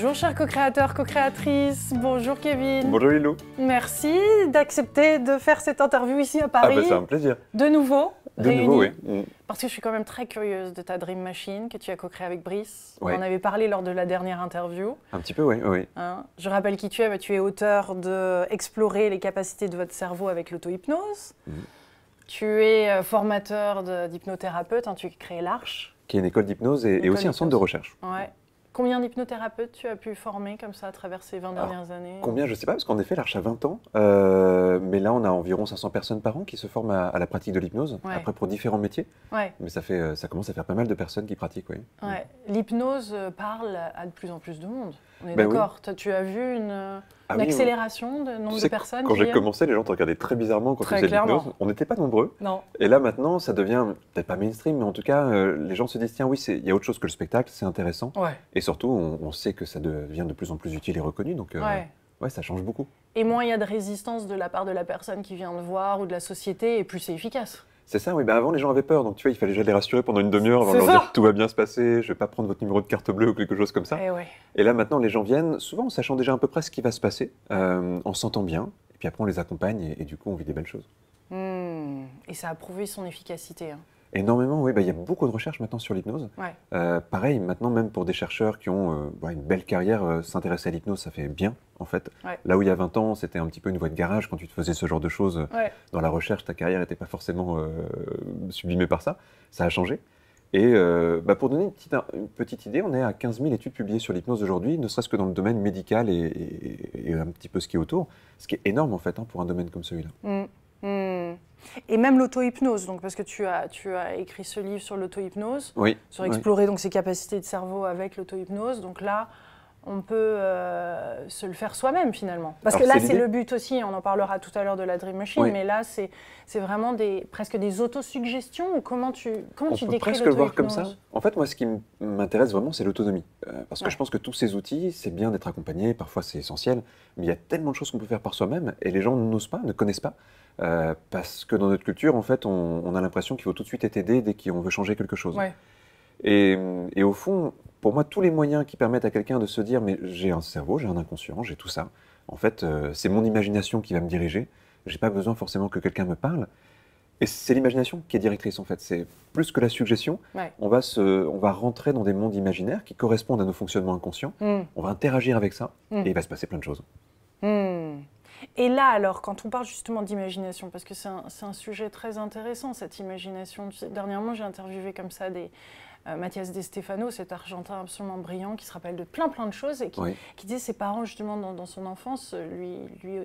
Bonjour chers co-créateurs, co-créatrices, bonjour Kevin. Bonjour Lilou. Merci d'accepter de faire cette interview ici à Paris. Ah bah c'est un plaisir. De nouveau, oui. Parce que je suis quand même très curieuse de ta Dream Machine que tu as co-créée avec Brice. Ouais. On en avait parlé lors de la dernière interview. Un petit peu, oui. Hein, je rappelle qui tu es, tu es auteur de Explorer les capacités de votre cerveau avec l'auto-hypnose. Tu es formateur d'hypnothérapeute, tu as créé l'Arche. Qui est une école d'hypnose et aussi un centre de recherche. Ouais. Combien d'hypnothérapeutes tu as pu former comme ça à travers ces 20 dernières années? Combien, je ne sais pas, parce qu'en effet, l'Arche a 20 ans. Mais là, on a environ 500 personnes par an qui se forment à la pratique de l'hypnose, après pour différents métiers. Ouais. Mais ça commence à faire pas mal de personnes qui pratiquent, oui. Ouais. L'hypnose parle à de plus en plus de monde. On est d'accord. Oui. Tu as vu une accélération de nombre de personnes Quand j'ai commencé, les gens te regardaient très bizarrement quand tu faisais de l'hypnose. On n'était pas nombreux. Non. Et là, maintenant, ça devient peut-être pas mainstream, mais en tout cas, les gens se disent, tiens, oui, il y a autre chose que le spectacle, c'est intéressant. Ouais. Et surtout, on sait que ça devient de plus en plus utile et reconnu. Donc, ouais, ça change beaucoup. Et moins il y a de résistance de la part de la personne qui vient de voir ou de la société, et plus c'est efficace. C'est ça, oui. Avant, les gens avaient peur. Donc, tu vois, il fallait déjà les rassurer pendant une demi-heure avant de leur dire que tout va bien se passer, je ne vais pas prendre votre numéro de carte bleue ou quelque chose comme ça. Et là, maintenant, les gens viennent, souvent en sachant déjà à peu près ce qui va se passer, en sentant bien. Et puis après, on les accompagne et du coup, on vit des belles choses. Et ça a prouvé son efficacité. Énormément, oui. Il y a beaucoup de recherches maintenant sur l'hypnose. Pareil, maintenant, même pour des chercheurs qui ont une belle carrière, s'intéresser à l'hypnose, ça fait bien, en fait. Là où il y a 20 ans, c'était un petit peu une voie de garage. Quand tu te faisais ce genre de choses dans la recherche, ta carrière n'était pas forcément sublimée par ça. Ça a changé. Et pour donner une petite idée, on est à 15 000 études publiées sur l'hypnose aujourd'hui, ne serait-ce que dans le domaine médical et un petit peu ce qui est autour. Ce qui est énorme, en fait, pour un domaine comme celui-là. Et même l'auto-hypnose, donc parce que tu as écrit ce livre sur l'auto-hypnose, sur explorer donc ses capacités de cerveau avec l'auto-hypnose. Donc là, on peut se le faire soi-même finalement. Parce que là, c'est le but aussi, on en parlera tout à l'heure de la Dream Machine, mais là, c'est vraiment presque des autosuggestions ou comment tu décris l'auto-hypnose? On peut presque le voir comme ça. En fait, moi, ce qui m'intéresse vraiment, c'est l'autonomie. Parce que je pense que tous ces outils, c'est bien d'être accompagné, parfois c'est essentiel, mais il y a tellement de choses qu'on peut faire par soi-même et les gens n'osent pas, ne connaissent pas. Parce que dans notre culture, en fait, on a l'impression qu'il faut tout de suite être aidé dès qu'on veut changer quelque chose. Et au fond, pour moi, tous les moyens qui permettent à quelqu'un de se dire « mais j'ai un cerveau, j'ai un inconscient, j'ai tout ça », en fait, c'est mon imagination qui va me diriger. Je n'ai pas besoin forcément que quelqu'un me parle. Et c'est l'imagination qui est directrice, en fait. C'est plus que la suggestion. On va rentrer dans des mondes imaginaires qui correspondent à nos fonctionnements inconscients. On va interagir avec ça et il va se passer plein de choses. Et là, alors, quand on parle justement d'imagination, parce que c'est un sujet très intéressant, cette imagination. Dernièrement, j'ai interviewé comme ça Mathias De Stefano, cet Argentin absolument brillant, qui se rappelle de plein de choses et qui disait ses parents, justement, dans son enfance, lui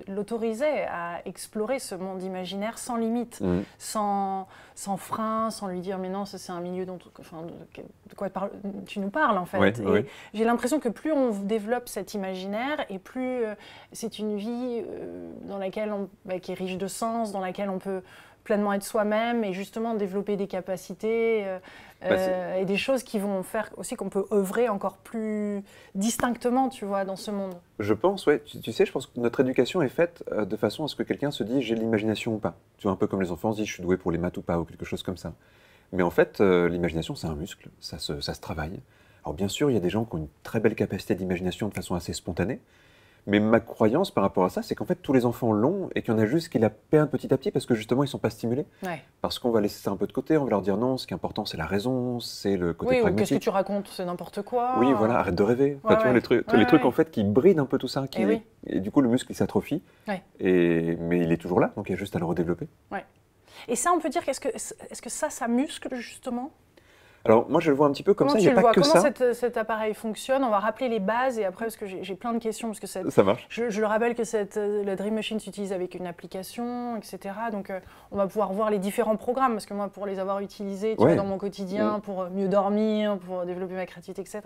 l'autorisaient à explorer ce monde imaginaire sans limite, sans frein, sans lui dire « mais non, ça c'est un milieu de quoi tu nous parles, en fait ». J'ai l'impression que plus on développe cet imaginaire et plus c'est une vie dans laquelle qui est riche de sens, dans laquelle on peut pleinement être soi-même et justement développer des capacités et des choses qui vont faire aussi qu'on peut œuvrer encore plus distinctement, tu vois, dans ce monde. Je pense, ouais. Tu sais, je pense que notre éducation est faite de façon à ce que quelqu'un se dise « j'ai de l'imagination ou pas ». Tu vois, un peu comme les enfants se disent « je suis doué pour les maths ou pas » ou quelque chose comme ça. Mais en fait, l'imagination, c'est un muscle, ça se travaille. Alors bien sûr, il y a des gens qui ont une très belle capacité d'imagination de façon assez spontanée. Mais ma croyance par rapport à ça, c'est qu'en fait, tous les enfants l'ont et qu'il y en a juste qui la perdent petit à petit parce que justement, ils ne sont pas stimulés. Parce qu'on va laisser ça un peu de côté, on va leur dire non, ce qui est important, c'est la raison, c'est le côté pragmatique. Qu'est-ce que tu racontes, c'est n'importe quoi. Oui, voilà, arrête de rêver. Tu vois, les trucs en fait qui brident un peu tout ça. Et du coup, le muscle, il s'atrophie. Mais il est toujours là, donc il y a juste à le redévelopper. Et ça, on peut dire est-ce que ça muscle justement? Alors moi je le vois un petit peu comme ça, il n'y a pas que ça. Comment cet appareil fonctionne? On va rappeler les bases et après, parce que j'ai plein de questions. Parce que ça marche. Je le rappelle que la Dream Machine s'utilise avec une application, etc. Donc on va pouvoir voir les différents programmes, parce que moi pour les avoir utilisés tu vois, dans mon quotidien, pour mieux dormir, pour développer ma créativité, etc.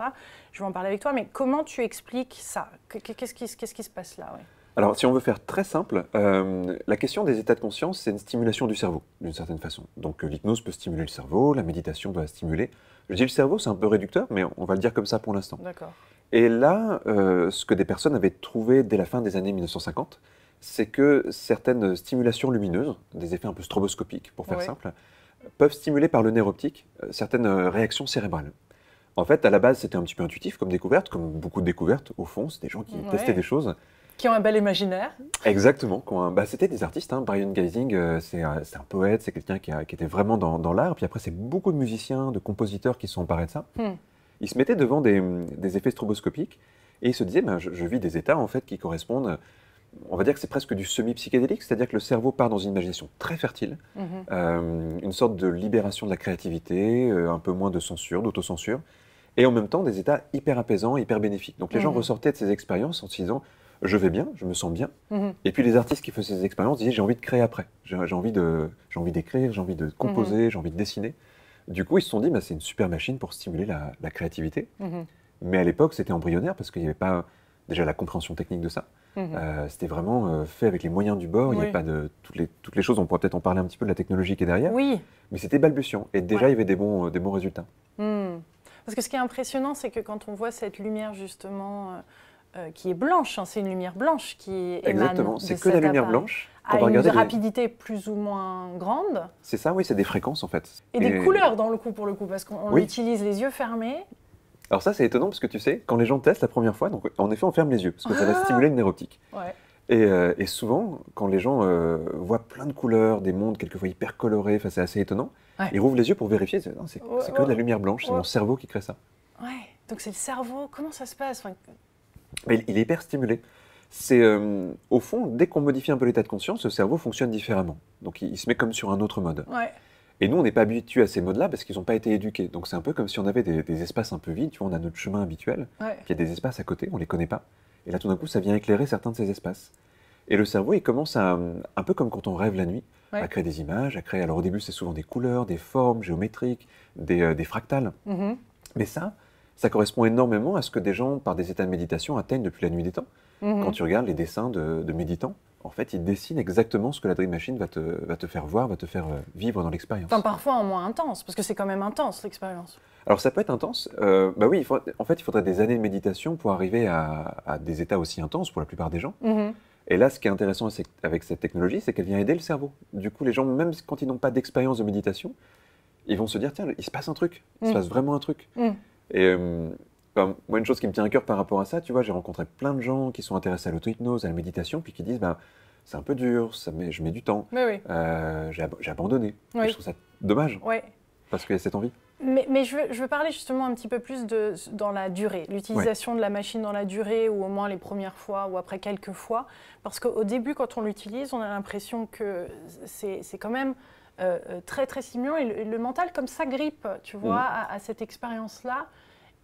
Je vais en parler avec toi, mais comment tu expliques ça? Qu'est-ce qui se passe là? Alors, si on veut faire très simple, la question des états de conscience, c'est une stimulation du cerveau, d'une certaine façon. Donc, l'hypnose peut stimuler le cerveau, la méditation doit stimuler. Je dis le cerveau, c'est un peu réducteur, mais on va le dire comme ça pour l'instant. D'accord. Et là, ce que des personnes avaient trouvé dès la fin des années 1950, c'est que certaines stimulations lumineuses, des effets un peu stroboscopiques, pour faire simple, peuvent stimuler par le nerf optique certaines réactions cérébrales. En fait, à la base, c'était un petit peu intuitif comme découverte, comme beaucoup de découvertes, au fond, c'est des gens qui testaient des choses. Qui ont un bel imaginaire. Exactement. C'était des artistes. Brian Geising, c'est un poète, c'est quelqu'un qui était vraiment dans l'art. Puis après, c'est beaucoup de musiciens, de compositeurs qui se sont emparés de ça. Ils se mettaient devant des effets stroboscopiques et ils se disaient, je vis des états en fait qui correspondent. On va dire que c'est presque du semi-psychédélique, c'est-à-dire que le cerveau part dans une imagination très fertile, une sorte de libération de la créativité, un peu moins de censure, d'autocensure, et en même temps des états hyper apaisants, hyper bénéfiques. Donc les gens ressortaient de ces expériences en se disant je vais bien, je me sens bien. Et puis les artistes qui faisaient ces expériences disaient j'ai envie de créer après, j'ai envie d'écrire, j'ai envie de composer, j'ai envie de dessiner. Du coup ils se sont dit c'est une super machine pour stimuler la créativité. Mais à l'époque c'était embryonnaire parce qu'il n'y avait pas déjà la compréhension technique de ça. C'était vraiment fait avec les moyens du bord, il n'y avait pas de toutes les choses, on pourrait peut-être en parler un petit peu de la technologie qui est derrière. Oui. Mais c'était balbutiant et déjà il y avait des bons résultats. Parce que ce qui est impressionnant, c'est que quand on voit cette lumière justement qui est blanche, c'est une lumière blanche qui émane. Exactement, c'est que la lumière blanche. À une rapidité plus ou moins grande. C'est ça, oui, c'est des fréquences en fait. Et des couleurs pour le coup, parce qu'on l'utilise les yeux fermés. Alors ça, c'est étonnant parce que tu sais, quand les gens testent la première fois, donc en effet, on ferme les yeux parce que ça va stimuler le nerf optique. Et souvent, quand les gens voient plein de couleurs, des mondes quelquefois hyper colorés, c'est assez étonnant, ils rouvrent les yeux pour vérifier, c'est que de la lumière blanche, c'est mon cerveau qui crée ça. Ouais, donc c'est le cerveau, comment ça se passe? Mais il est hyper stimulé. Au fond, dès qu'on modifie un peu l'état de conscience, le cerveau fonctionne différemment. Donc il se met comme sur un autre mode. Et nous, on n'est pas habitués à ces modes-là parce qu'ils n'ont pas été éduqués. Donc c'est un peu comme si on avait des espaces un peu vides, tu vois, on a notre chemin habituel, puis il y a des espaces à côté, on ne les connaît pas. Et là, tout d'un coup, ça vient éclairer certains de ces espaces. Et le cerveau, il commence un peu comme quand on rêve la nuit, à créer des images, alors au début, c'est souvent des couleurs, des formes géométriques, des fractales. Mais ça correspond énormément à ce que des gens, par des états de méditation, atteignent depuis la nuit des temps. Quand tu regardes les dessins de méditants, en fait, ils dessinent exactement ce que la Dream Machine va te faire voir, va te faire vivre dans l'expérience. Enfin, parfois en moins intense, parce que c'est quand même intense, l'expérience. Alors, ça peut être intense. Oui, en fait, il faudrait des années de méditation pour arriver à des états aussi intenses pour la plupart des gens. Et là, ce qui est intéressant avec cette technologie, c'est qu'elle vient aider le cerveau. Du coup, les gens, même quand ils n'ont pas d'expérience de méditation, ils vont se dire, tiens, il se passe un truc, il se passe vraiment un truc. Et moi, une chose qui me tient à cœur par rapport à ça, tu vois, j'ai rencontré plein de gens qui sont intéressés à l'auto-hypnose, à la méditation, puis qui disent, c'est un peu dur, je mets du temps, j'ai abandonné. Et je trouve ça dommage, parce qu'il y a cette envie. Mais je veux parler justement un petit peu plus dans la durée, l'utilisation de la machine dans la durée, ou au moins les premières fois, ou après quelques fois. Parce qu'au début, quand on l'utilise, on a l'impression que c'est quand même très, très stimulant. Et le mental, comme ça, grippe, tu vois, à cette expérience-là.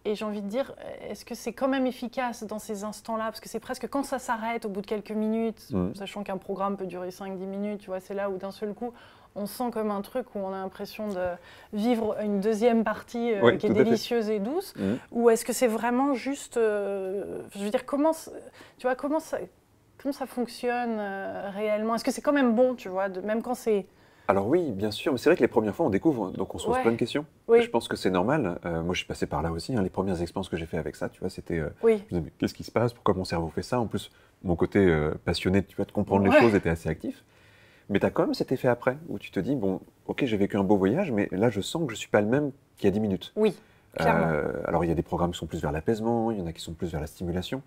Et j'ai envie de dire, est-ce que c'est quand même efficace dans ces instants-là? Parce que c'est presque quand ça s'arrête au bout de quelques minutes, sachant qu'un programme peut durer 5-10 minutes, tu vois, c'est là où d'un seul coup, on sent comme un truc où on a l'impression de vivre une deuxième partie qui est délicieuse et douce. Ou est-ce que c'est vraiment juste, je veux dire, comment ça fonctionne réellement? Est-ce que c'est quand même bon, tu vois, même quand c'est... Alors oui, bien sûr, mais c'est vrai que les premières fois, on découvre, donc on se pose plein de questions. Je pense que c'est normal. Moi, je suis passé par là aussi. Les premières expériences que j'ai fait avec ça, tu vois, c'était... je me disais, mais qu'est-ce qui se passe? Pourquoi mon cerveau fait ça? En plus, mon côté passionné, tu vois, de comprendre les choses était assez actif. Mais tu as quand même cet effet après, où tu te dis, bon, ok, j'ai vécu un beau voyage, mais là, je sens que je ne suis pas le même qu'il y a 10 minutes. Oui, clairement. Alors, il y a des programmes qui sont plus vers l'apaisement, il y en a qui sont plus vers la stimulation.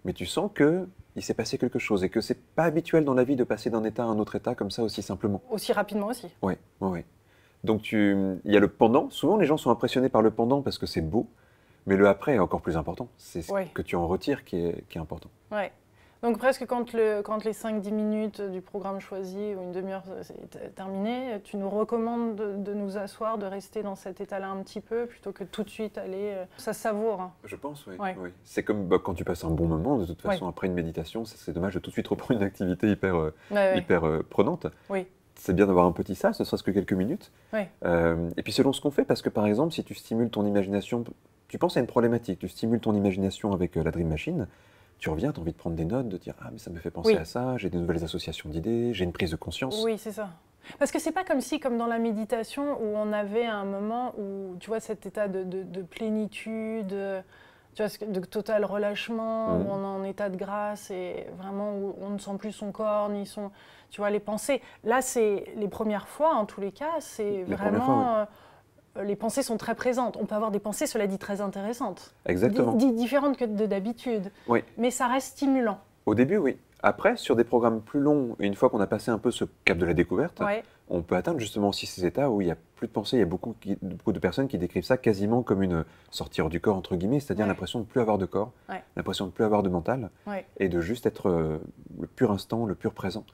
Mais tu sens qu'il s'est passé quelque chose et que c'est pas habituel dans la vie de passer d'un état à un autre état comme ça aussi simplement. Aussi rapidement aussi. Oui. Donc il y a le pendant. Souvent les gens sont impressionnés par le pendant parce que c'est beau, mais le après est encore plus important. C'est ce que tu en retires qui est important. Ouais. Donc presque quand les 5-10 minutes du programme choisi ou une demi-heure c'est terminé, tu nous recommandes de nous asseoir, de rester dans cet état-là un petit peu, plutôt que tout de suite aller... Ça savoure. Hein. Je pense, oui. C'est comme quand tu passes un bon moment, de toute façon, après une méditation, c'est dommage de tout de suite reprendre une activité hyper prenante. C'est bien d'avoir un petit ça, ce serait-ce que quelques minutes. Et puis selon ce qu'on fait, parce que par exemple, si tu stimules ton imagination, tu penses à une problématique, tu stimules ton imagination avec la Dream Machine, tu reviens, tu as envie de prendre des notes, de dire « Ah, mais ça me fait penser à ça, j'ai des nouvelles associations d'idées, j'ai une prise de conscience. » Oui, c'est ça. Parce que c'est pas comme dans la méditation, où on avait un moment où, tu vois, cet état de plénitude, tu vois, de total relâchement, où on est en état de grâce, et vraiment où on ne sent plus son corps, ni tu vois, les pensées. Là, c'est les premières fois, en tous les cas, c'est vraiment... les pensées sont très présentes. On peut avoir des pensées, cela dit, très intéressantes. Exactement. Différentes que d'habitude. Oui. Mais ça reste stimulant. Au début, oui. Après, sur des programmes plus longs, une fois qu'on a passé un peu ce cap de la découverte, on peut atteindre justement aussi ces états où il n'y a plus de pensée. Il y a beaucoup de personnes qui décrivent ça quasiment comme une sortie hors du corps, entre guillemets, c'est-à-dire l'impression de ne plus avoir de corps, l'impression de ne plus avoir de mental, et de juste être le pur instant, le pur présent.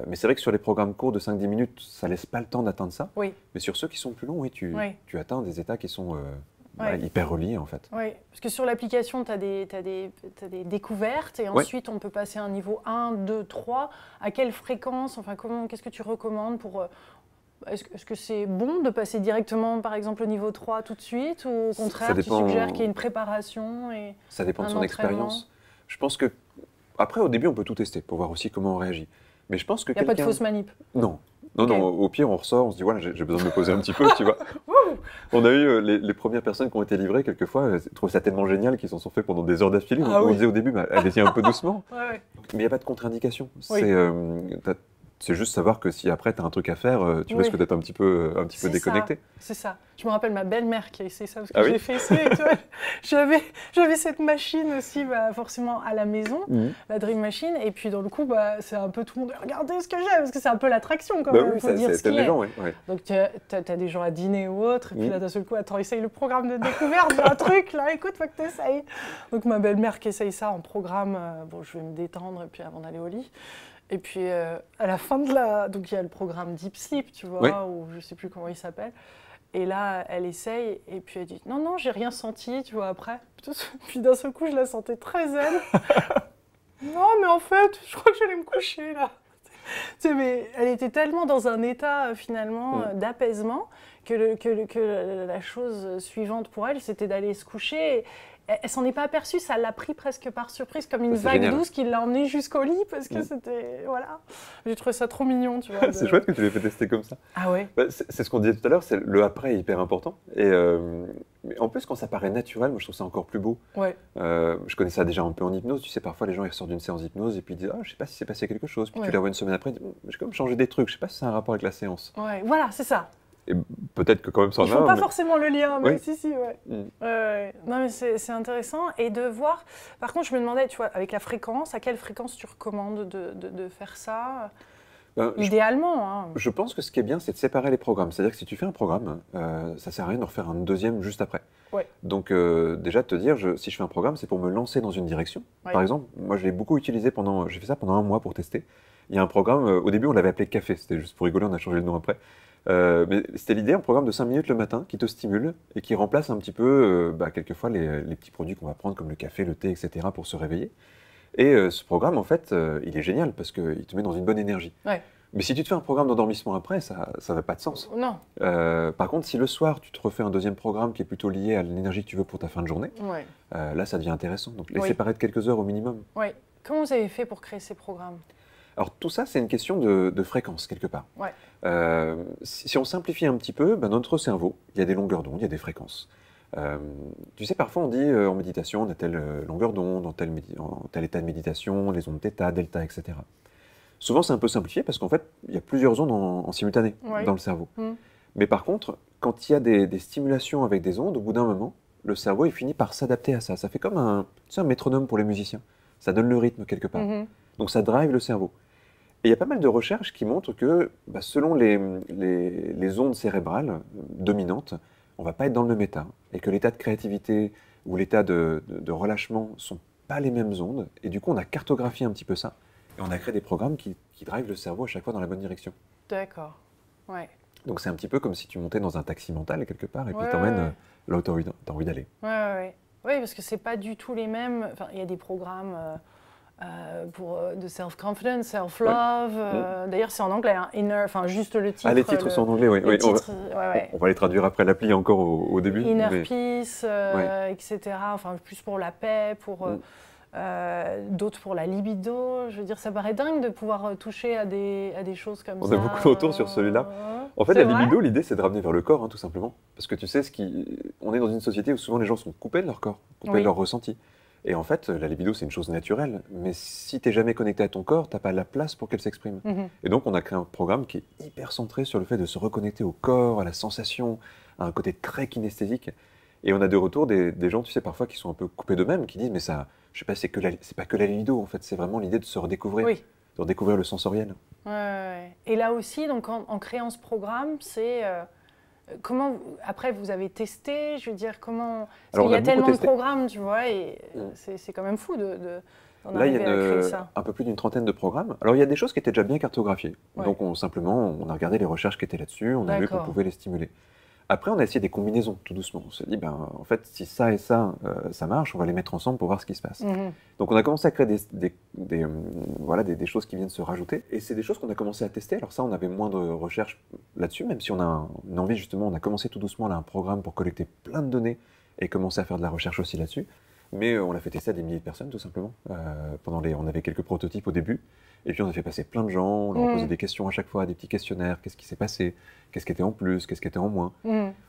Mais c'est vrai que sur les programmes courts de 5-10 minutes, ça ne laisse pas le temps d'atteindre ça. Mais sur ceux qui sont plus longs, tu atteins des états qui sont hyper reliés, en fait. Oui, parce que sur l'application, tu as des découvertes, et ensuite, on peut passer à un niveau 1, 2, 3. À quelle fréquence, enfin, qu'est-ce que tu recommandes pour... Est-ce que c'est bon de passer directement, par exemple, au niveau 3 tout de suite, ou au contraire, tu suggères qu'il y ait une préparation et ça dépend de son expérience. Je pense que, après, au début, on peut tout tester pour voir aussi comment on réagit. Mais je pense que il n'y a pas de fausse manip? Non. Non, non, au pire, on ressort, on se dit, voilà, j'ai besoin de me poser un petit peu, tu vois. On a eu les premières personnes qui ont été livrées, quelquefois, elles trouvent ça tellement génial qu'ils s'en sont fait pendant des heures d'affilée. On disait au début, allez-y un peu doucement. Mais il n'y a pas de contre-indication. C'est juste savoir que si après tu as un truc à faire, tu risques d'être un petit peu déconnecté. C'est ça. Je me rappelle ma belle-mère qui a essayé ça, parce que j'ai fait essayer. J'avais cette machine aussi, forcément à la maison, la Dream Machine, et puis dans le coup, c'est un peu tout le monde, regardez ce que j'ai, parce que c'est un peu l'attraction quand même, faut dire ce qu'il y a. Donc tu as des gens à dîner ou autre, et puis là d'un seul coup, attends, essaye le programme de découverte, j'ai un truc là, écoute, faut que tu essayes. Donc ma belle-mère qui essaye ça en programme, bon, je vais me détendre, et puis avant d'aller au lit. Et puis, à la fin de donc il y a le programme Deep Sleep, tu vois, ou je ne sais plus comment il s'appelle. Et là, elle essaye, et puis elle dit « Non, non, j'ai rien senti, tu vois, après. » Puis d'un seul coup, je la sentais très zen. « Non, mais en fait, je crois que j'allais me coucher, là. » Tu sais, mais elle était tellement dans un état, finalement, d'apaisement, que la chose suivante pour elle, c'était d'aller se coucher. Elle s'en est pas aperçue, ça l'a pris presque par surprise, comme une vague douce qui l'a emmenée jusqu'au lit, parce que c'était... Voilà. J'ai trouvé ça trop mignon, tu vois. C'est chouette que tu l'aies fait tester comme ça. Ah ouais. C'est ce qu'on disait tout à l'heure, le après est hyper important. Et mais en plus, quand ça paraît naturel, moi je trouve ça encore plus beau. Je connais ça déjà un peu en hypnose. Tu sais, parfois les gens ils ressortent d'une séance d'hypnose et puis ils disent « Ah, je sais pas si c'est passé quelque chose ». Puis tu les vois une semaine après, ils disent « J'ai comme changé des trucs, je sais pas si c'est un rapport avec la séance ». Ouais, voilà, c'est ça. Et peut-être que quand même ça en a. Ils font pas forcément le lien, mais si, Non, mais c'est intéressant. Et de voir... Par contre, je me demandais, tu vois, avec la fréquence, à quelle fréquence tu recommandes de faire ça idéalement. Je pense que ce qui est bien, c'est de séparer les programmes. C'est-à-dire que si tu fais un programme, ça sert à rien de refaire un deuxième juste après. Donc déjà, de te dire, si je fais un programme, c'est pour me lancer dans une direction. Par exemple, moi, je l'ai beaucoup utilisé j'ai fait ça pendant un mois pour tester. Il y a un programme, au début, on l'avait appelé Café. C'était juste pour rigoler, on a changé le nom après. Mais c'était l'idée, un programme de 5 minutes le matin qui te stimule et qui remplace un petit peu, quelquefois, les petits produits qu'on va prendre comme le café, le thé, etc. pour se réveiller. Et ce programme, en fait, il est génial parce qu'il te met dans une bonne énergie. Mais si tu te fais un programme d'endormissement après, ça n'a pas de sens. Non. Par contre, si le soir, tu te refais un deuxième programme qui est plutôt lié à l'énergie que tu veux pour ta fin de journée, là, ça devient intéressant. Donc, les séparer de quelques heures au minimum. Comment vous avez fait pour créer ces programmes ? Alors tout ça, c'est une question de fréquence, quelque part. Si on simplifie un petit peu, notre cerveau, il y a des longueurs d'onde, il y a des fréquences. Tu sais, parfois on dit en méditation, on a telle longueur d'onde, en tel état de méditation, les ondes θ, delta, etc. Souvent, c'est un peu simplifié parce qu'en fait, il y a plusieurs ondes en simultané dans le cerveau. Mais par contre, quand il y a des stimulations avec des ondes, au bout d'un moment, le cerveau, il finit par s'adapter à ça. Ça fait comme un métronome pour les musiciens. Ça donne le rythme quelque part. Donc ça drive le cerveau. Et il y a pas mal de recherches qui montrent que selon les ondes cérébrales dominantes, on ne va pas être dans le même état. Et que l'état de créativité ou l'état de relâchement ne sont pas les mêmes ondes. Et du coup, on a cartographié un petit peu ça. Et on a créé des programmes qui drivent le cerveau à chaque fois dans la bonne direction. D'accord. Donc c'est un petit peu comme si tu montais dans un taxi mental quelque part et puis t'emmènes là où tu as envie d'aller. Oui, parce que c'est pas du tout les mêmes. Enfin, il y a des programmes de self-confidence, self-love. D'ailleurs, c'est en anglais, inner, enfin juste le titre. Ah, les titres sont en anglais, oui. On va les traduire après l'appli encore au début. Inner peace, etc. Enfin, plus pour la paix, pour d'autres pour la libido. Je veux dire, ça paraît dingue de pouvoir toucher à des choses comme ça. On a beaucoup de retours sur celui-là. En fait, la libido, l'idée, c'est de ramener vers le corps, tout simplement. Parce que tu sais, on est dans une société où souvent les gens sont coupés de leur corps, coupés de leur ressenti. Et en fait, la libido, c'est une chose naturelle. Mais si tu n'es jamais connecté à ton corps, tu n'as pas la place pour qu'elle s'exprime. Et donc, on a créé un programme qui est hyper centré sur le fait de se reconnecter au corps, à la sensation, a un côté très kinesthésique. Et on a de retour des gens, tu sais, parfois qui sont un peu coupés d'eux-mêmes, qui disent, mais ça, je sais pas, c'est pas que la libido, en fait, c'est vraiment l'idée de se redécouvrir, de redécouvrir le sensoriel. Ouais. Et là aussi, donc en créant ce programme, c'est comment après vous avez testé, je veux dire comment parce qu'il y a tellement de programmes, tu vois, et c'est quand même fou d'en arriver à créer ça. Un peu plus d'une trentaine de programmes. Alors il y a des choses qui étaient déjà bien cartographiées, donc simplement on a regardé les recherches qui étaient là-dessus, on a vu qu'on pouvait les stimuler. Après, on a essayé des combinaisons, tout doucement. On s'est dit, en fait, si ça et ça, ça marche, on va les mettre ensemble pour voir ce qui se passe. Donc, on a commencé à créer des choses qui viennent se rajouter. Et c'est des choses qu'on a commencé à tester. Alors ça, on avait moins de recherches là-dessus, même si on a une envie, justement, on a commencé tout doucement là, un programme pour collecter plein de données et commencer à faire de la recherche aussi là-dessus. Mais on l'a fait tester à des milliers de personnes, tout simplement. On avait quelques prototypes au début. Et puis on a fait passer plein de gens, on leur posait des questions à chaque fois, des petits questionnaires, qu'est-ce qui s'est passé, qu'est-ce qui était en plus, qu'est-ce qui était en moins.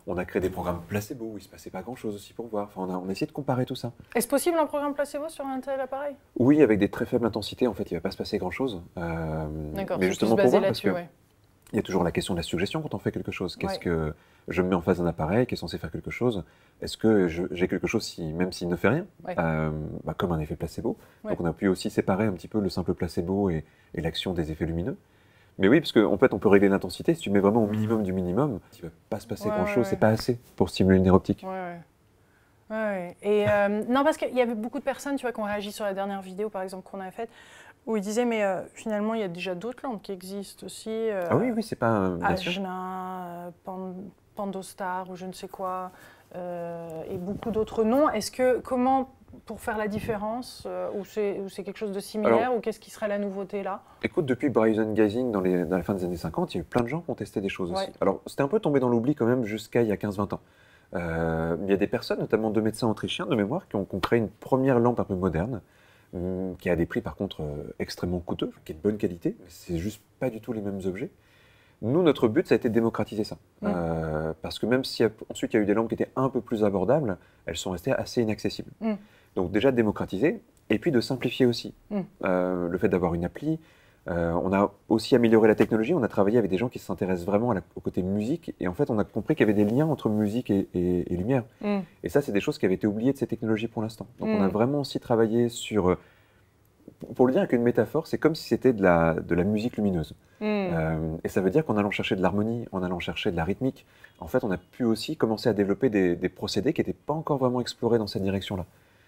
On a créé des programmes placebo où il ne se passait pas grand-chose aussi pour voir. Enfin, on a essayé de comparer tout ça. Est-ce possible un programme placebo sur un tel appareil? Oui, avec des très faibles intensités, en fait, il ne va pas se passer grand-chose. D'accord, mais justement pour voir, parce que ouais. Il y a toujours la question de la suggestion quand on fait quelque chose. Qu'est-ce que je me mets en face d'un appareil qui est censé faire quelque chose? Est-ce que j'ai quelque chose, même s'il ne fait rien, comme un effet placebo? Donc on a pu aussi séparer un petit peu le simple placebo et l'action des effets lumineux. Mais oui, parce qu'en fait, on peut régler l'intensité. Si tu mets vraiment au minimum du minimum, il ne va pas se passer grand-chose. C'est pas assez pour stimuler le nerf optique. Et non, parce qu'il y avait beaucoup de personnes, tu vois, qui ont réagi sur la dernière vidéo, par exemple, qu'on a faite, où ils disaient, mais finalement, il y a déjà d'autres lampes qui existent aussi. Ah oui, c'est pas... Ajna, Pandostar ou je ne sais quoi, et beaucoup d'autres noms. Comment, pour faire la différence, ou c'est quelque chose de similaire, ou qu'est-ce qui serait la nouveauté là? Écoute, depuis Horizon Gazing, dans la fin des années 50, il y a eu plein de gens qui ont testé des choses aussi. Alors, c'était un peu tombé dans l'oubli quand même jusqu'à il y a 15-20 ans. Il y a des personnes, notamment deux médecins autrichiens de mémoire, qui ont créé une première lampe un peu moderne, qui a des prix par contre extrêmement coûteux, qui est de bonne qualité, mais c'est juste pas du tout les mêmes objets. Nous, notre but, ça a été de démocratiser ça. Parce que même si ensuite il y a eu des lampes qui étaient un peu plus abordables, elles sont restées assez inaccessibles. Donc déjà de démocratiser, et puis de simplifier aussi. Le fait d'avoir une appli, on a aussi amélioré la technologie, on a travaillé avec des gens qui s'intéressent vraiment au côté musique, et en fait on a compris qu'il y avait des liens entre musique et lumière. Et ça, c'est des choses qui avaient été oubliées de ces technologies pour l'instant. Donc on a vraiment aussi travaillé sur... Pour le dire avec une métaphore, c'est comme si c'était de la musique lumineuse. Et ça veut dire qu'en allant chercher de l'harmonie, en allant chercher de la rythmique, en fait on a pu aussi commencer à développer des procédés qui n'étaient pas encore vraiment explorés dans cette direction-là.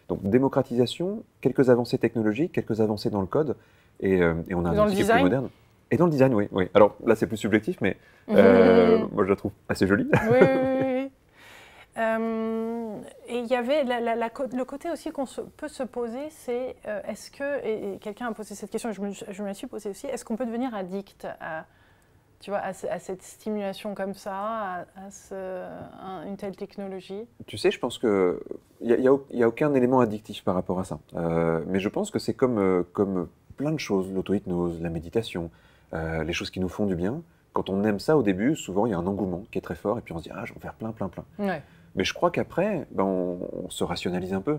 Donc démocratisation, quelques avancées technologiques, quelques avancées dans le code, et on a un outil qui est plus moderne. Et dans le design, oui. Alors là, c'est plus subjectif, mais moi, je la trouve assez jolie. Oui. Et il y avait le côté aussi qu'on peut se poser, c'est est-ce que, et quelqu'un a posé cette question, et je me la suis posée aussi, est-ce qu'on peut devenir addict à cette stimulation comme ça, à une telle technologie? Tu sais, je pense qu'il n'y a aucun élément addictif par rapport à ça. Mais je pense que c'est comme plein de choses, l'auto-hypnose, la méditation, les choses qui nous font du bien. Quand on aime ça au début, souvent il y a un engouement qui est très fort et puis on se dit « Ah, je vais en faire plein. » Mais je crois qu'après, on se rationalise un peu.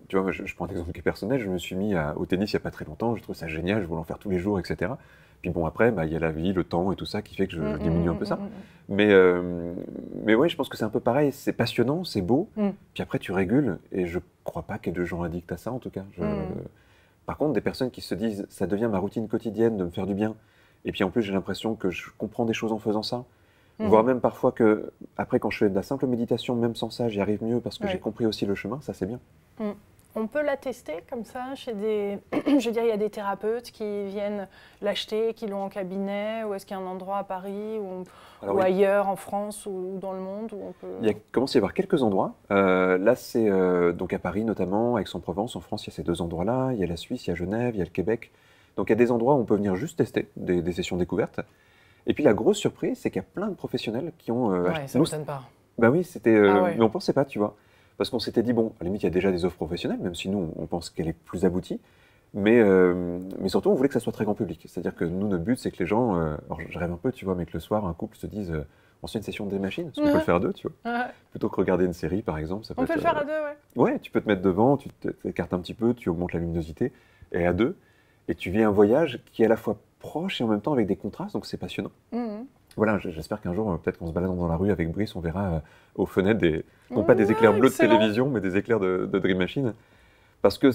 Tu vois, moi, je prends un exemple qui est personnel, je me suis mis au tennis il n'y a pas très longtemps, je trouve ça génial, je voulais en faire tous les jours, etc. Puis bon, après, il y a la vie, le temps et tout ça qui fait que je diminue un peu ça. Mais ouais, je pense que c'est un peu pareil, c'est passionnant, c'est beau, puis après tu régules, et je crois pas qu'il y ait de gens addicts à ça en tout cas. Par contre, des personnes qui se disent « ça devient ma routine quotidienne de me faire du bien », et puis en plus j'ai l'impression que je comprends des choses en faisant ça, voire même parfois que, après quand je fais de la simple méditation, même sans ça, j'y arrive mieux parce que j'ai compris aussi le chemin, ça c'est bien. On peut la tester comme ça chez des... Je veux dire, il y a des thérapeutes qui viennent l'acheter, qui l'ont en cabinet, ou est-ce qu'il y a un endroit à Paris ou ailleurs, en France ou dans le monde où on peut... Il commence à y avoir quelques endroits. Là, c'est donc à Paris notamment, Aix-en-Provence, en France, il y a ces deux endroits-là. Il y a la Suisse, il y a Genève, il y a le Québec. Donc il y a des endroits où on peut venir juste tester, des sessions découvertes. Et puis la grosse surprise, c'est qu'il y a plein de professionnels qui ont... ça ne m'étonne pas. Bah oui, c'était... Mais on ne pensait pas, tu vois. Parce qu'on s'était dit, bon, à la limite, il y a déjà des offres professionnelles, même si nous, on pense qu'elle est plus aboutie. Mais surtout, on voulait que ça soit très grand public. C'est-à-dire que nous, notre but, c'est que les gens... alors, je rêve un peu, tu vois, mais que le soir, un couple se dise, on se fait une session de machines, parce qu'on peut le faire à deux, tu vois. Plutôt que regarder une série, par exemple. Ça on peut le faire à deux, Ouais, tu peux te mettre devant, tu t'écartes un petit peu, tu augmentes la luminosité, et à deux, et tu vis un voyage qui est à la fois proche et en même temps avec des contrastes, donc c'est passionnant. Voilà, j'espère qu'un jour, peut-être qu'en se baladant dans la rue avec Brice, on verra aux fenêtres non pas des éclaires bleus de télévision, mais des éclairs de Dream Machine. Parce que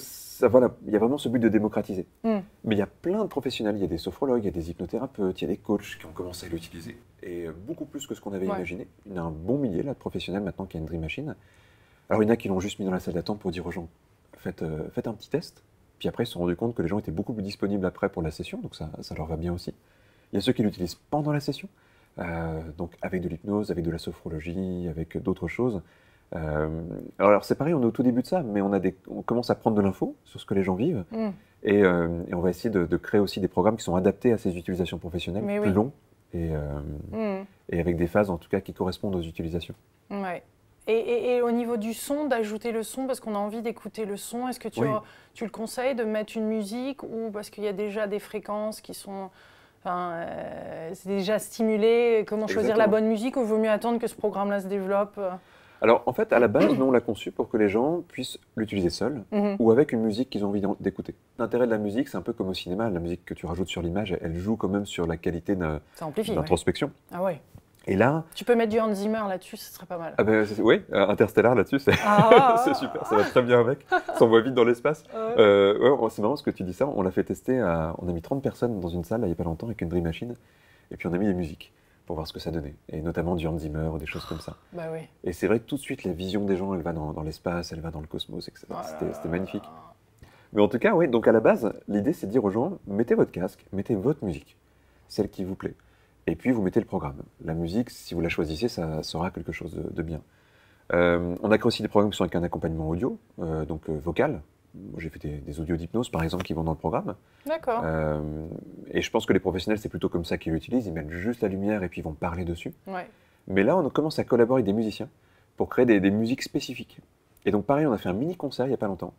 voilà, il y a vraiment ce but de démocratiser. Mais il y a plein de professionnels, il y a des sophrologues, il y a des hypnothérapeutes, il y a des coachs qui ont commencé à l'utiliser. Et beaucoup plus que ce qu'on avait imaginé. Il y a un bon millier là, de professionnels maintenant qui a une Dream Machine. Alors il y en a qui l'ont juste mis dans la salle d'attente pour dire aux gens, faites un petit test. Puis après, ils se sont rendus compte que les gens étaient beaucoup plus disponibles après pour la session, donc ça leur va bien aussi. Il y a ceux qui l'utilisent pendant la session, donc avec de l'hypnose, avec de la sophrologie, avec d'autres choses. Alors c'est pareil, on est au tout début de ça, mais on commence à prendre de l'info sur ce que les gens vivent, et on va essayer de créer aussi des programmes qui sont adaptés à ces utilisations professionnelles, plus longs, et avec des phases en tout cas qui correspondent aux utilisations. Ouais. Et au niveau du son, d'ajouter le son, parce qu'on a envie d'écouter le son, est-ce que tu le conseilles de mettre une musique, ou parce qu'il y a déjà des fréquences qui sont... c'est déjà stimulé, comment choisir la bonne musique, ou vaut mieux attendre que ce programme-là se développe? Alors en fait, à la base, nous on l'a conçu pour que les gens puissent l'utiliser seuls ou avec une musique qu'ils ont envie d'écouter. L'intérêt de la musique, c'est un peu comme au cinéma, la musique que tu rajoutes sur l'image, elle joue quand même sur la qualité d'introspection. Ah ouais. Et là, tu peux mettre du Hans Zimmer là-dessus, ce serait pas mal. Ah ben, oui, Interstellar là-dessus, c'est super, ça va très bien avec, ça s'envoie vite dans l'espace. C'est marrant ce que tu dis ça, on l'a fait tester, on a mis 30 personnes dans une salle là, il n'y a pas longtemps avec une Dream Machine, et puis on a mis des musiques pour voir ce que ça donnait, et notamment du Hans Zimmer ou des choses comme ça. Bah oui. Et c'est vrai que tout de suite, la vision des gens, elle va dans l'espace, elle va dans le cosmos, etc. C'était magnifique. Mais en tout cas, oui, donc à la base, l'idée c'est de dire aux gens, mettez votre casque, mettez votre musique, celle qui vous plaît. Et puis, vous mettez le programme. La musique, si vous la choisissez, ça sera quelque chose de bien. On a créé aussi des programmes qui sont avec un accompagnement audio, donc vocal. J'ai fait des audios d'hypnose, par exemple, qui vont dans le programme. D'accord. Et je pense que les professionnels, c'est plutôt comme ça qu'ils l'utilisent. Ils mettent juste la lumière et puis ils vont parler dessus. Ouais. Mais là, on commence à collaborer avec des musiciens pour créer des musiques spécifiques. Et donc, pareil, on a fait un mini-concert il n'y a pas longtemps,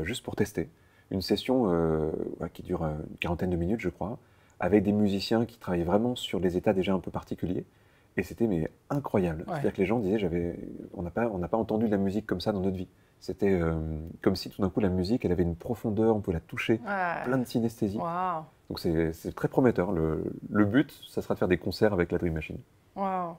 juste pour tester. Une session qui dure une quarantaine de minutes, je crois, avec des musiciens qui travaillaient vraiment sur des états déjà un peu particuliers. Et c'était incroyable. Ouais. C'est-à-dire que les gens disaient, on n'a pas entendu de la musique comme ça dans notre vie. C'était comme si tout d'un coup la musique, elle avait une profondeur, on pouvait la toucher, plein de synesthésie. Wow. Donc c'est très prometteur. Le but, ça sera de faire des concerts avec la Dream Machine. Wow.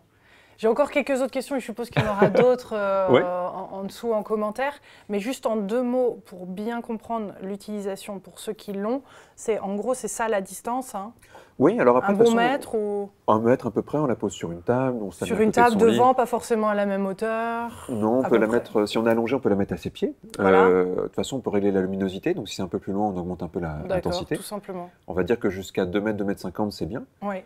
J'ai encore quelques autres questions et je suppose qu'il y en aura d'autres en dessous en commentaire. Mais juste en 2 mots, pour bien comprendre l'utilisation pour ceux qui l'ont, en gros, c'est ça la distance, hein. Oui, alors après, un bon mètre ou... 1 mètre à peu près, on la pose sur une table. Sur une table devant, pas forcément à la même hauteur. Non, on peut la mettre, si on est allongé, on peut la mettre à ses pieds. Voilà. De toute façon, on peut régler la luminosité, donc si c'est un peu plus loin, on augmente un peu l'intensité. Tout simplement. On va dire que jusqu'à 2 mètres, 2 mètres 50, c'est bien. Oui.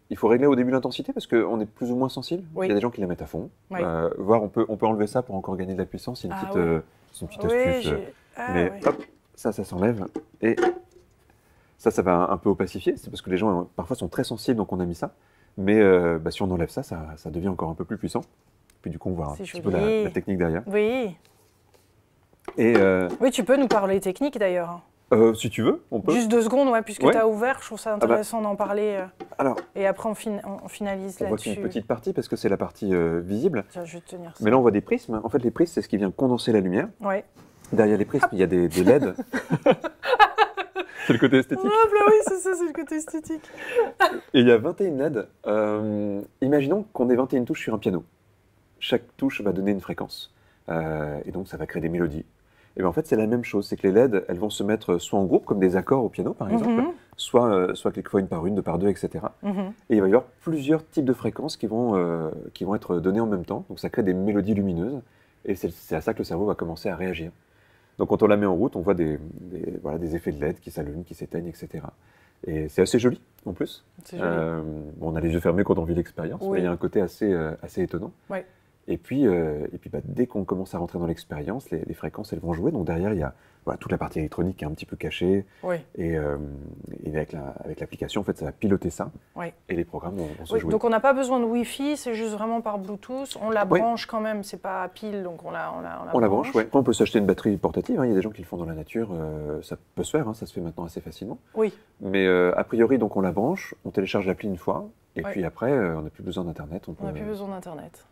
Il faut régler au début l'intensité parce qu'on est plus ou moins sensible. Oui. Il y a des gens qui la mettent à fond. Oui. Voire on peut enlever ça pour encore gagner de la puissance. C'est une petite astuce. Mais hop, ça s'enlève. Et ça va un peu opacifier. C'est parce que les gens parfois sont très sensibles, donc on a mis ça. Mais si on enlève ça devient encore un peu plus puissant. Puis du coup, on voit un petit peu la technique derrière. Oui. Et oui, tu peux nous parler technique d'ailleurs. Si tu veux, on peut. Juste 2 secondes, puisque tu as ouvert, je trouve ça intéressant d'en parler. Alors, et après, on finalise là-dessus. On voit qu'une petite partie, parce que c'est la partie visible. Tiens, je vais te tenir ça. Mais là, on voit des prismes. En fait, les prismes, c'est ce qui vient condenser la lumière. Ouais. Derrière les prismes, il y a des LED. C'est le côté esthétique. Oui, c'est ça, c'est le côté esthétique. Et il y a 21 LED. Imaginons qu'on ait 21 touches sur un piano. Chaque touche va donner une fréquence. Et donc, ça va créer des mélodies. Et bien en fait, c'est la même chose, c'est que les LED, elles vont se mettre soit en groupe, comme des accords au piano par exemple, soit quelquefois une par une, 2 par 2, etc. Et il va y avoir plusieurs types de fréquences qui vont être données en même temps, donc ça crée des mélodies lumineuses, et c'est à ça que le cerveau va commencer à réagir. Donc quand on la met en route, on voit des effets de LED qui s'allument, qui s'éteignent, etc. Et c'est assez joli, en plus. C'est joli. On a les yeux fermés quand on vit l'expérience, mais il y a un côté assez étonnant. Ouais. Et puis dès qu'on commence à rentrer dans l'expérience, les fréquences, elles vont jouer. Donc derrière, il y a toute la partie électronique qui est un petit peu cachée. Oui. Et avec l'application, en fait, ça va piloter ça. Oui. Et les programmes vont se jouer. Donc on n'a pas besoin de Wi-Fi, c'est juste vraiment par Bluetooth. On la branche quand même, c'est pas à pile, donc on la branche. Oui. On peut s'acheter une batterie portative. Il y a des gens qui le font dans la nature. Ça peut se faire, ça se fait maintenant assez facilement. Oui. Mais a priori, donc on la branche, on télécharge l'appli une fois. Et puis après, on n'a plus besoin d'Internet. On n'a plus besoin d'Internet.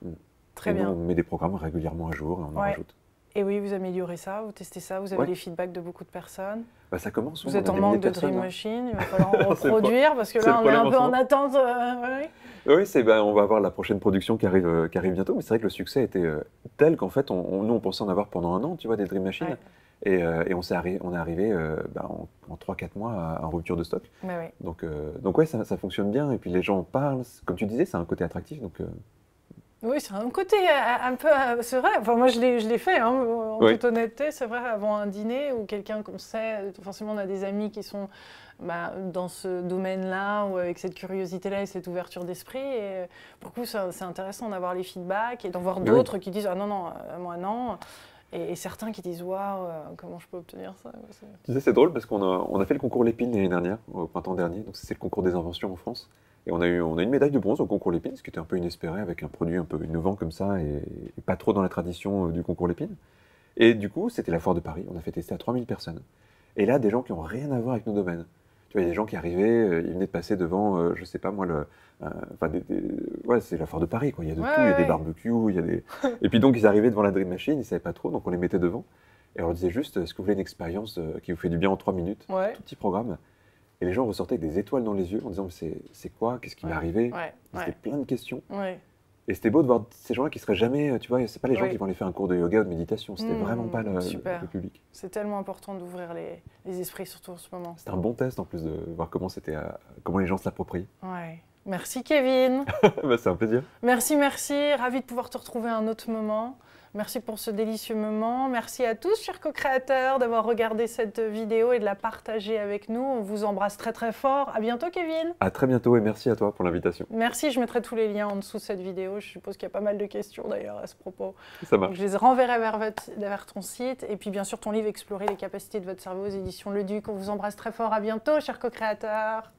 Très bien. On met des programmes régulièrement à jour et on en rajoute. Et oui, vous améliorez ça, vous testez ça, vous avez Ouais. les feedbacks de beaucoup de personnes. Bah, ça commence. Vous on êtes a en des manque milliers de personnes, Dream hein. Machine, il va falloir en C'est le reproduire parce que c'est le là, on est problème un en peu ce en moment. attente. Ouais. Oui, on va avoir la prochaine production qui arrive bientôt, mais c'est vrai que le succès était tel qu'en fait, nous, on pensait en avoir pendant un an, tu vois, des Dream Machine, Ouais. et on est arrivé en 3-4 mois en rupture de stock. Mais oui. Donc ouais, ça fonctionne bien, et puis les gens en parlent, comme tu disais, c'est un côté attractif, donc Oui, c'est un côté un peu. C'est vrai, enfin, moi je l'ai fait, hein, en Oui. toute honnêteté, c'est vrai, avant un dîner ou quelqu'un qu'on sait, forcément on a des amis qui sont dans ce domaine-là, ou avec cette curiosité-là et cette ouverture d'esprit. Et pour le coup, c'est intéressant d'avoir les feedbacks et d'en voir Mais oui. d'autres qui disent ah non, non, moi non. Et certains qui disent waouh, comment je peux obtenir ça? Tu sais, c'est drôle parce on a fait le concours Lépine l'année dernière, au printemps dernier, donc c'est le concours des inventions en France. Et on a une médaille de bronze au concours Lépine, ce qui était un peu inespéré avec un produit un peu innovant comme ça et pas trop dans la tradition du concours Lépine. Et du coup, c'était la foire de Paris, on a fait tester à 3000 personnes. Et là, des gens qui n'ont rien à voir avec nos domaines. Tu vois, il y a des gens qui arrivaient, ils venaient de passer devant, je sais pas moi, ouais, c'est la foire de Paris, quoi. Il y a de Ouais, tout, il y a des ouais. barbecues, il y a des... Et puis donc, ils arrivaient devant la Dream Machine, ils savaient pas trop, donc on les mettait devant. Et on leur disait juste, est-ce que vous voulez une expérience qui vous fait du bien en 3 minutes? Ouais. Tout petit programme. Et les gens ressortaient avec des étoiles dans les yeux en disant, c'est quoi? Qu'est-ce qui m'est arrivé? Ouais, C'était plein de questions. ouais. Et c'était beau de voir ces gens-là qui seraient jamais, tu vois, c'est pas les gens Oui. qui vont aller faire un cours de yoga ou de méditation, c'était vraiment pas super. le public. C'est tellement important d'ouvrir les esprits, surtout en ce moment. C'était un bon test en plus de voir comment comment les gens se l'approprient. Ouais. Merci Kevin. Bah, c'est un plaisir. Merci. Ravi de pouvoir te retrouver à un autre moment. Merci pour ce délicieux moment. Merci à tous, chers co-créateurs, d'avoir regardé cette vidéo et de la partager avec nous. On vous embrasse très très fort. À bientôt Kevin. À très bientôt et merci à toi pour l'invitation. Merci, je mettrai tous les liens en dessous de cette vidéo. Je suppose qu'il y a pas mal de questions d'ailleurs à ce propos. Ça Donc, marche. je les renverrai vers ton site. Et puis bien sûr ton livre Explorer les capacités de votre cerveau aux éditions Le Duc. On vous embrasse très fort. À bientôt, chers co-créateurs.